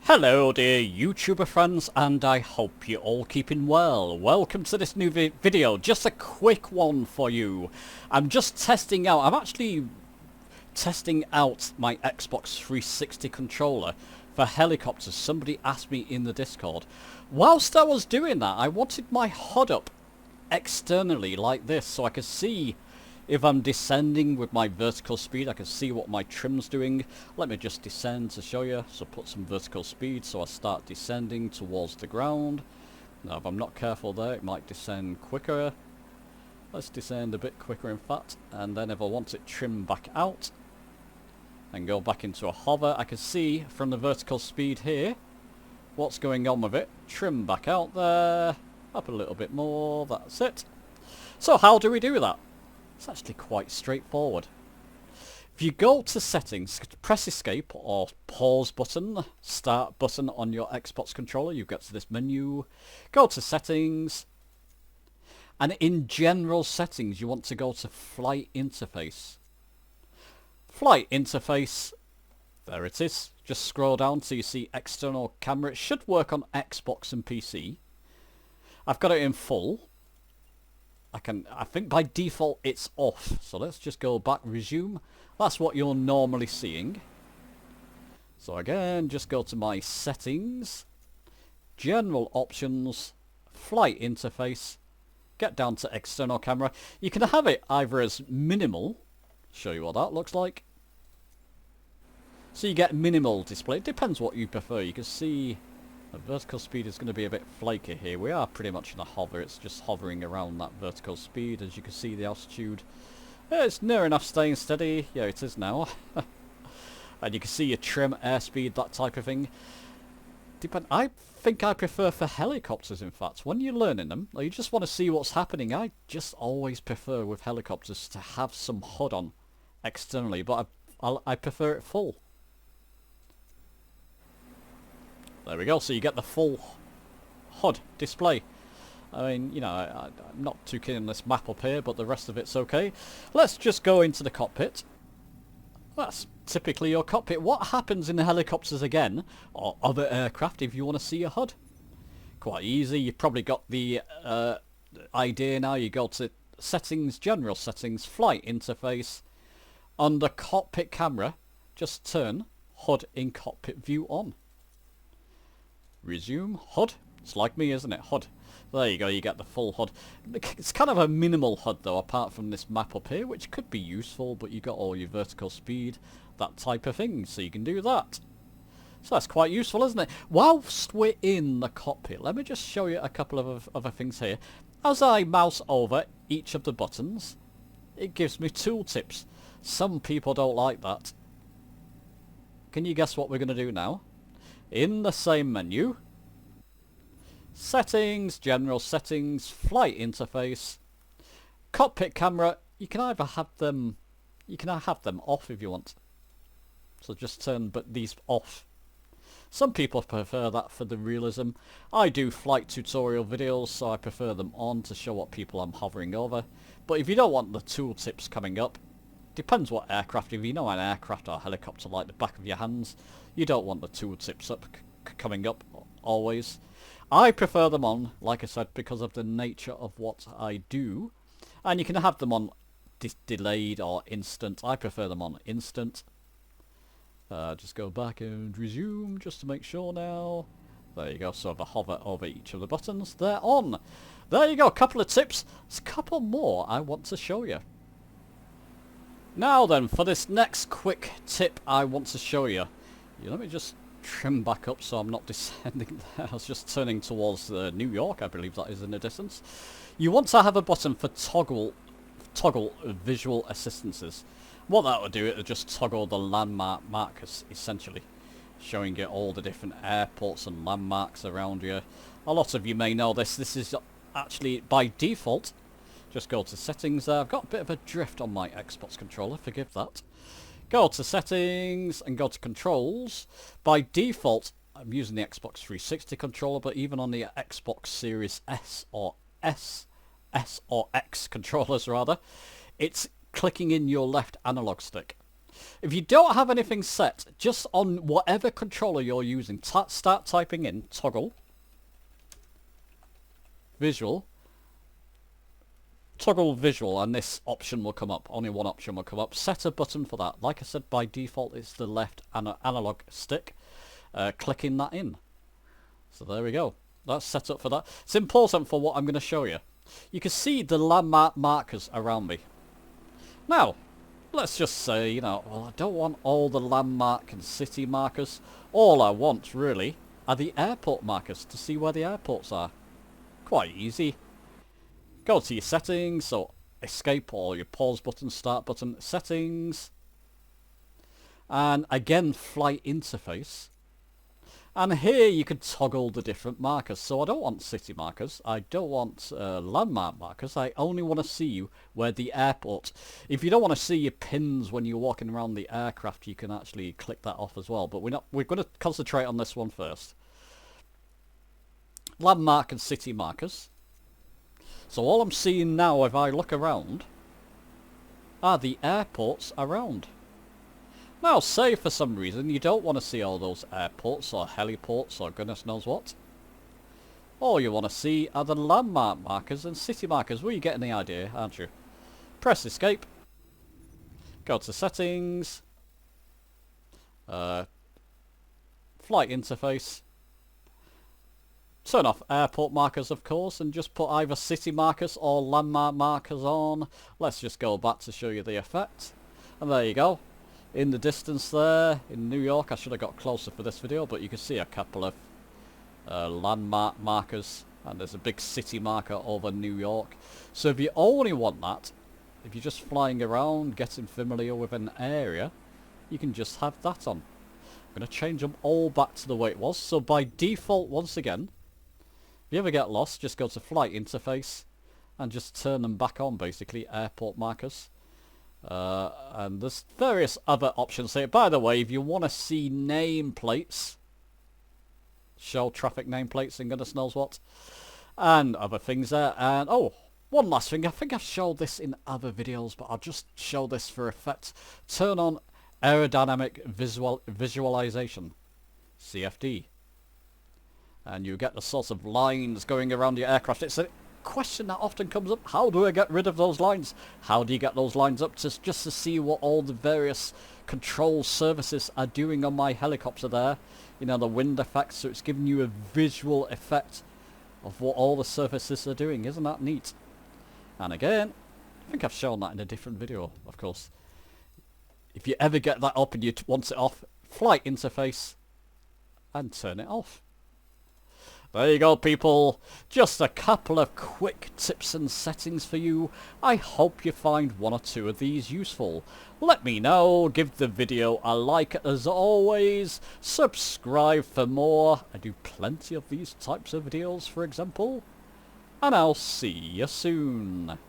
Hello dear YouTuber friends, and I hope you're all keeping well. Welcome to this new video. Just a quick one for you. I'm just testing out, I'm actually testing out my Xbox 360 controller for helicopters. Somebody asked me in the Discord. Whilst I was doing that, I wanted my HUD up externally like this so I could see if I'm descending with my vertical speed. I can see what my trim's doing. Let me just descend to show you. So put some vertical speed so I start descending towards the ground. Now if I'm not careful there, it might descend quicker. Let's descend a bit quicker in fact. And then if I want it trim back out and go back into a hover, I can see from the vertical speed here what's going on with it. Trim back out there. Up a little bit more. That's it. So how do we do that? It's actually quite straightforward. If you go to settings, press escape or pause button, start button on your Xbox controller, you get to this menu, go to settings, and in general settings you want to go to flight interface. Flight interface, there it is. Just scroll down till you see external camera. It should work on Xbox and PC. I've got it in full. I think by default it's off, so let's just go back, resume. That's what you're normally seeing. So again, just go to my settings, general options, flight interface, get down to external camera. You can have it either as minimal, show you what that looks like. So you get minimal display, it depends what you prefer. You can see the vertical speed is going to be a bit flaky here. We are pretty much in a hover. It's just hovering around that vertical speed. As you can see, the altitude, it's near enough staying steady. Yeah, it is now. And you can see your trim, airspeed, that type of thing. I think I prefer for helicopters, in fact. When you're learning them, or you just want to see what's happening, I just always prefer with helicopters to have some HUD on externally. But I prefer it full. There we go, so you get the full HUD display. I mean, you know, I'm not too keen on this map up here, but the rest of it's okay. Let's just go into the cockpit. That's typically your cockpit. What happens in the helicopters again, or other aircraft, if you want to see a HUD? Quite easy, you've probably got the idea now. You go to settings, general settings, flight interface. Under cockpit camera, just turn HUD in cockpit view on. Resume, HUD. It's like me, isn't it? HUD. There you go, you get the full HUD. It's kind of a minimal HUD though, apart from this map up here, which could be useful, but you got all your vertical speed, that type of thing, so you can do that. So that's quite useful, isn't it? Whilst we're in the cockpit, let me just show you a couple of other things here. As I mouse over each of the buttons, it gives me tooltips. Some people don't like that. Can you guess what we're going to do now? In the same menu, settings, general settings, flight interface, cockpit camera. You can either have them, off if you want. So just turn these off. Some people prefer that for the realism. I do flight tutorial videos, so I prefer them on to show what people I'm hovering over. But if you don't want the tooltips coming up, depends what aircraft. If you know an aircraft or a helicopter like the back of your hands, you don't want the tooltips up coming up always. I prefer them on, like I said, because of the nature of what I do. And you can have them on delayed or instant. I prefer them on instant. Just go back and resume just to make sure now. There you go. So if I hover over each of the buttons, they're on. There you go. A couple of tips. There's a couple more I want to show you. Now then, for this next quick tip I want to show you. Let me just trim back up so I'm not descending there. I was just turning towards New York, I believe that is in the distance. You want to have a button for toggle visual assistances. What that would do, it would just toggle the landmark markers, essentially. Showing you all the different airports and landmarks around you. A lot of you may know this. This is actually by default. Just go to settings there. I've got a bit of a drift on my Xbox controller, forgive that. Go to settings and go to controls. By default, I'm using the Xbox 360 controller, but even on the Xbox Series S or X controllers rather, it's clicking in your left analog stick. If you don't have anything set, just on whatever controller you're using, start typing in toggle, visual, toggle visual, and this option will come up. Only one option will come up. Set a button for that. Like I said, by default it's the left analog stick. Clicking that in. So there we go. That's set up for that. It's important for what I'm going to show you. You can see the landmark markers around me. Now, let's just say, you know, well, I don't want all the landmark and city markers. All I want, really, are the airport markers to see where the airports are. Quite easy. Go to your settings, so escape or your pause button, start button, settings. And again, flight interface. And here you can toggle the different markers. So I don't want city markers. I don't want landmark markers. I only want to see you where the airport. If you don't want to see your pins when you're walking around the aircraft, you can actually click that off as well. But we're going to concentrate on this one first. Landmark and city markers. So all I'm seeing now, if I look around, are the airports around. Now, say for some reason you don't want to see all those airports or heliports or goodness knows what. All you want to see are the landmark markers and city markers. Well, you're getting the idea, aren't you? Press escape. Go to settings. Flight interface. Turn off airport markers, of course, and just put either city markers or landmark markers on. Let's just go back to show you the effect. And there you go. In the distance there, in New York, I should have got closer for this video, but you can see a couple of landmark markers, and there's a big city marker over New York. So if you only want that, if you're just flying around, getting familiar with an area, you can just have that on. I'm going to change them all back to the way it was. So by default, once again, if you ever get lost, just go to flight interface and just turn them back on, basically, airport markers. And there's various other options here. By the way, if you want to see nameplates, show traffic nameplates and goodness knows what, and other things there. And oh, one last thing. I think I've showed this in other videos, but I'll just show this for effect. Turn on aerodynamic visualization, CFD, and you get the sorts of lines going around your aircraft. It's a question that often comes up. How do I get rid of those lines? How do you get those lines up? Just to see what all the various control services are doing on my helicopter there. You know, the wind effects, so it's giving you a visual effect of what all the surfaces are doing. Isn't that neat? And again, I think I've shown that in a different video, of course. If you ever get that up and you want it off, flight interface and turn it off. There you go, people. Just a couple of quick tips and settings for you. I hope you find one or two of these useful. Let me know. Give the video a like as always. Subscribe for more. I do plenty of these types of videos, for example. And I'll see you soon.